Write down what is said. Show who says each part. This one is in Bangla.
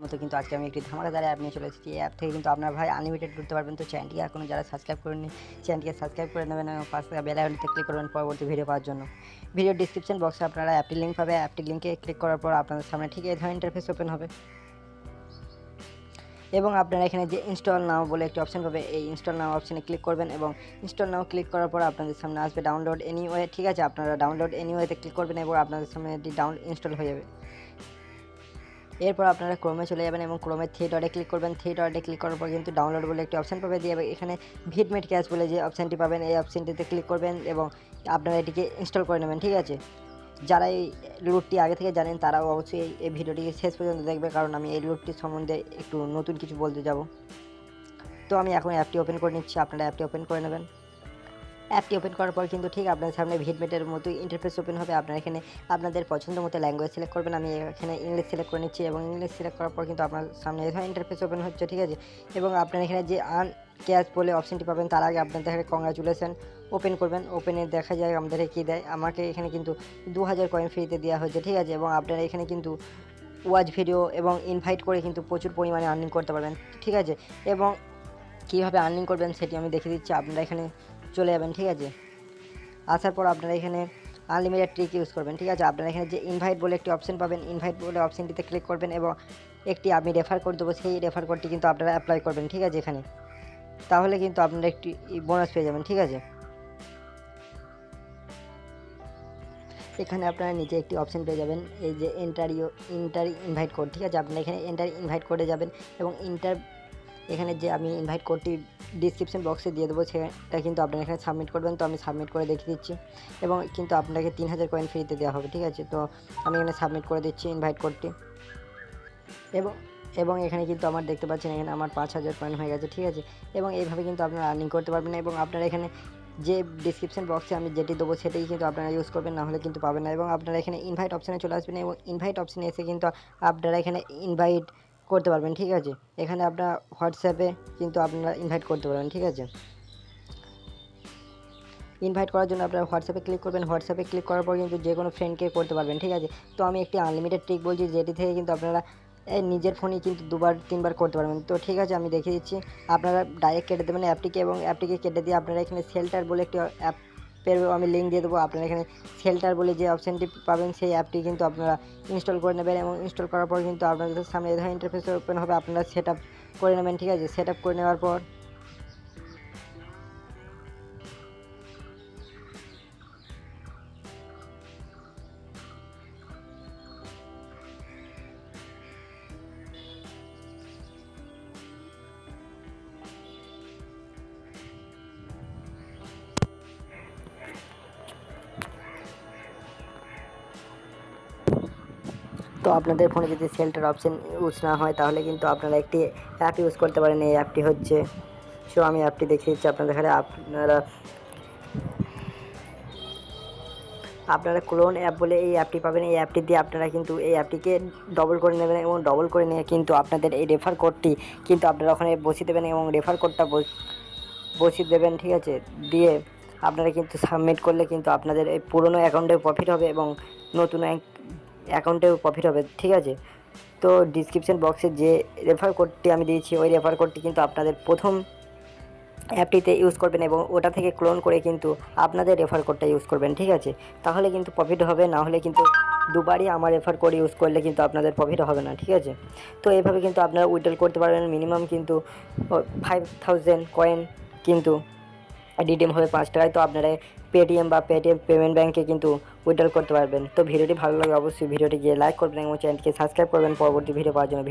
Speaker 1: মতো কিন্তু আজকে আমি একটি ধামাকাদার অ্যাপ নিয়ে চলে এসেছি। এই অ্যাপ থেকে কিন্তু আপনার ভাই আনলিমিটেড ঘুরতে পারবেন। তো চ্যানেলটিকে এখনও যারা সাবস্ক্রাইব করেননি চ্যানেলটিকে সাবস্ক্রাইব করে নেবেন এবং পাশে বেল আইকনটিতে ক্লিক করবেন পরবর্তী ভিডিও পাওয়ার জন্য। ভিডিও ডিসক্রিপশন বক্সে আপনারা অ্যাপটির লিঙ্ক পাবে। অ্যাপটির লিঙ্কে ক্লিক করার পর আপনাদের সামনে ঠিক এই ধরনের ইন্টারফেস ওপেন হবে এবং আপনারা এখানে যে ইনস্টল নাও বলে একটি অপশন পাবে, এই ইনস্টল নাও অপশনে ক্লিক করবেন এবং ইনস্টল নাও ক্লিক করার পর আপনাদের সামনে আসবে ডাউনলোড এনিওয়ে। ঠিক আছে, আপনারা ডাউনলোড এনিওয়েতে ক্লিক করবেন এবং আপনাদের সামনে এটি ইনস্টল হয়ে যাবে। এরপর আপনারা ক্রোমে চলে যাবেন এবং ক্রোমে থ্রি ডটে ক্লিক করবেন। থ্রি ডটে ক্লিক করার পর কিন্তু ডাউনলোড বলে একটি অপশন পাবে, দিয়ে এখানে ভিডমেট ক্যাশ বলে যে অপশানটি পাবেন এই অপশানটিতে ক্লিক করবেন এবং আপনারা এটিকে ইনস্টল করে নেবেন। ঠিক আছে, যারা এই রুটটি আগে থেকে জানেন তারাও অবশ্যই এই ভিডিওটিকে শেষ পর্যন্ত দেখবে, কারণ আমি এই রুটটির সম্বন্ধে একটু নতুন কিছু বলতে যাব। তো আমি এখন অ্যাপটি ওপেন করে নিচ্ছি, আপনারা অ্যাপটি ওপেন করে নেবেন। অ্যাপটি ওপেন করার পর কিন্তু ঠিক আপনার সামনে ভিডমেটের মতোই ইন্টারফেস ওপেন হবে। আপনারা এখানে আপনাদের পছন্দ মতো ল্যাঙ্গুয়েজ সিলেক্ট করবেন। আমি এখানে ইংলিশ সিলেক্ট করে নিচ্ছি এবং ইংলিশ সিলেক্ট করার পর কিন্তু আপনার সামনে এই ধরনের ইন্টারফেস ওপেন হচ্ছে। ঠিক আছে, এবং আপনারা এখানে যে আর্ন ক্যাশ বলে অপশনটি পাবেন তার আগে আপনাদের এখানে কংগ্রাচুলেশন ওপেন করবেন। ওপেনে দেখা যায় আমাদের কী দেয়। আমাকে এখানে কিন্তু 2000 কয়েন ফ্রিতে দেওয়া হয়েছে। ঠিক আছে, এবং আপনারা এখানে কিন্তু ওয়াচ ভিডিও এবং ইনভাইট করে কিন্তু প্রচুর পরিমাণে আর্নিং করতে পারবেন। ঠিক আছে, এবং কীভাবে আর্নিং করবেন সেটি আমি দেখিয়ে দিচ্ছি। আপনারা এখানে চলে যাবেন। ঠিক আছে, আসার পর আপনারা এখানে আনলিমিটেড ট্রিক ইউজ করবেন। ঠিক আছে, আপনারা এখানে যে ইনভাইট বলে একটি অপশন পাবেন, ইনভাইট বলে অপশনটিতে ক্লিক করবেন এবং একটি আমি রেফার কোড দেবো, সেই রেফার কোডটি কিন্তু আপনারা অ্যাপ্লাই করবেন। ঠিক আছে, এখানে তাহলে কিন্তু আপনারা একটি বোনাস পেয়ে যাবেন। ঠিক আছে, এখানে আপনারা নিচে একটি অপশন পেয়ে যাবেন, এই যে এন্টার ইনভাইট কোড। ঠিক আছে, আপনারা এখানে এন্টার ইনভাইট কোডে যাবেন এবং এখানে যে আমি ইনভাইট কোডটি ডিসক্রিপশন বক্সে দিয়ে দেবো সেটা কিন্তু আপনারা এখানে সাবমিট করবেন। তো আমি সাবমিট করে দেখিয়ে দিচ্ছি এবং কিন্তু আপনাকে 3000 কয়েন ফ্রিতে দেওয়া হবে। ঠিক আছে, তো আমি এখানে সাবমিট করে দিচ্ছি ইনভাইট কোডটি এবং এখানে কিন্তু আমার দেখতে পাচ্ছেন এখানে আমার 5000 কয়েন হয়ে গেছে। ঠিক আছে, এবং এইভাবে কিন্তু আপনারা আর্নিং করতে পারবেন এবং আপনারা এখানে যে ডিসক্রিপশন বক্সে আমি যেটি দেবো সেটাই কিন্তু আপনারা ইউজ করবেন, না হলে কিন্তু পাবেন না। এবং আপনারা এখানে ইনভাইট অপশানে চলে আসবেন এবং ইনভাইট অপশানে এসে কিন্তু আপনারা এখানে ইনভাইট করতে পারবেন। ঠিক আছে, এখানে আপনার হোয়াটসঅ্যাপে কিন্তু আপনারা ইনভাইট করতে পারবেন। ঠিক আছে, ইনভাইট করার জন্য আপনারা হোয়াটসঅ্যাপে ক্লিক করবেন। হোয়াটসঅ্যাপে ক্লিক করার পর কিন্তু যে কোনো ফ্রেন্ডকে করতে পারবেন। ঠিক আছে, তো আমি একটি আনলিমিটেড ট্রিক বলছি যেটি থেকে কিন্তু আপনারা নিজের ফোনেই কিন্তু 2-3 বার করতে পারবেন। তো ঠিক আছে, আমি দেখিয়ে দিচ্ছি। আপনারা ডাইরেক্ট কেটে দেবেন অ্যাপটিকে এবং অ্যাপটিকে কেটে দিয়ে আপনারা এখানে সেল্টার বলে একটি অ্যাপের আমি লিঙ্ক দিয়ে দেবো। আপনারা এখানে সেল্টার বলে যে অপশানটি পাবেন সেই অ্যাপটি কিন্তু আপনারা ইনস্টল করে নেবেন এবং ইনস্টল করার পর কিন্তু আপনাদের সামনে এই ধরনের ইন্টারফেস ওপেন হবে। আপনারা সেট আপ করে নেবেন। ঠিক আছে, সেট আপ করে নেওয়ার পর তো আপনাদের ফোনে যদি সেল্টার অপশন ইউজ না হয় তাহলে কিন্তু আপনারা একটি অ্যাপ ইউজ করতে পারেন। এই অ্যাপটি হচ্ছে, সো আমি অ্যাপটি দেখিয়ে দিচ্ছি আপনাদের এখানে। আপনারা ক্লোন অ্যাপ বলে এই অ্যাপটি পাবেন। এই অ্যাপটি দিয়ে আপনারা কিন্তু এই অ্যাপটিকে ডবল করে নেবেন এবং ডবল করে নিয়ে কিন্তু আপনাদের এই রেফার কোডটি কিন্তু আপনারা ওখানে বসিয়ে দেবেন এবং রেফার কোডটা বসিয়ে দেবেন। ঠিক আছে, দিয়ে আপনারা কিন্তু সাবমিট করলে কিন্তু আপনাদের এই পুরনো অ্যাকাউন্টেও প্রফিট হবে এবং নতুন অ্যাকাউন্টেও প্রফিট হবে। ঠিক আছে, তো ডিসক্রিপশন বক্সে যে রেফার কোডটি আমি দিয়েছি ওই রেফার কোডটি কিন্তু আপনাদের প্রথম অ্যাপটিতে ইউজ করবেন এবং ওটা থেকে ক্লোন করে কিন্তু আপনাদের রেফার কোডটা ইউজ করবেন। ঠিক আছে, তাহলে কিন্তু প্রফিট হবে, না হলে কিন্তু দুবারই আমার রেফার কোড ইউজ করলে কিন্তু আপনাদের প্রফিট হবে না। ঠিক আছে, তো এইভাবে কিন্তু আপনারা উইথড্রল করতে পারবেন। মিনিমাম কিন্তু 5000 কয়েন কিন্তু রিডিম হবে 5 টাকায়। তো আপনারা পেটিএম বা পেটিএম পেমেন্ট ব্যাঙ্কে কিন্তু উইথড্রল করতে পারবেন। তো ভিডিওটি ভালো লাগে অবশ্যই ভিডিওটি গিয়ে লাইক করবেন এবং চ্যানেলটিকে সাবস্ক্রাইব করবেন পরবর্তী ভিডিও পাওয়ার জন্য।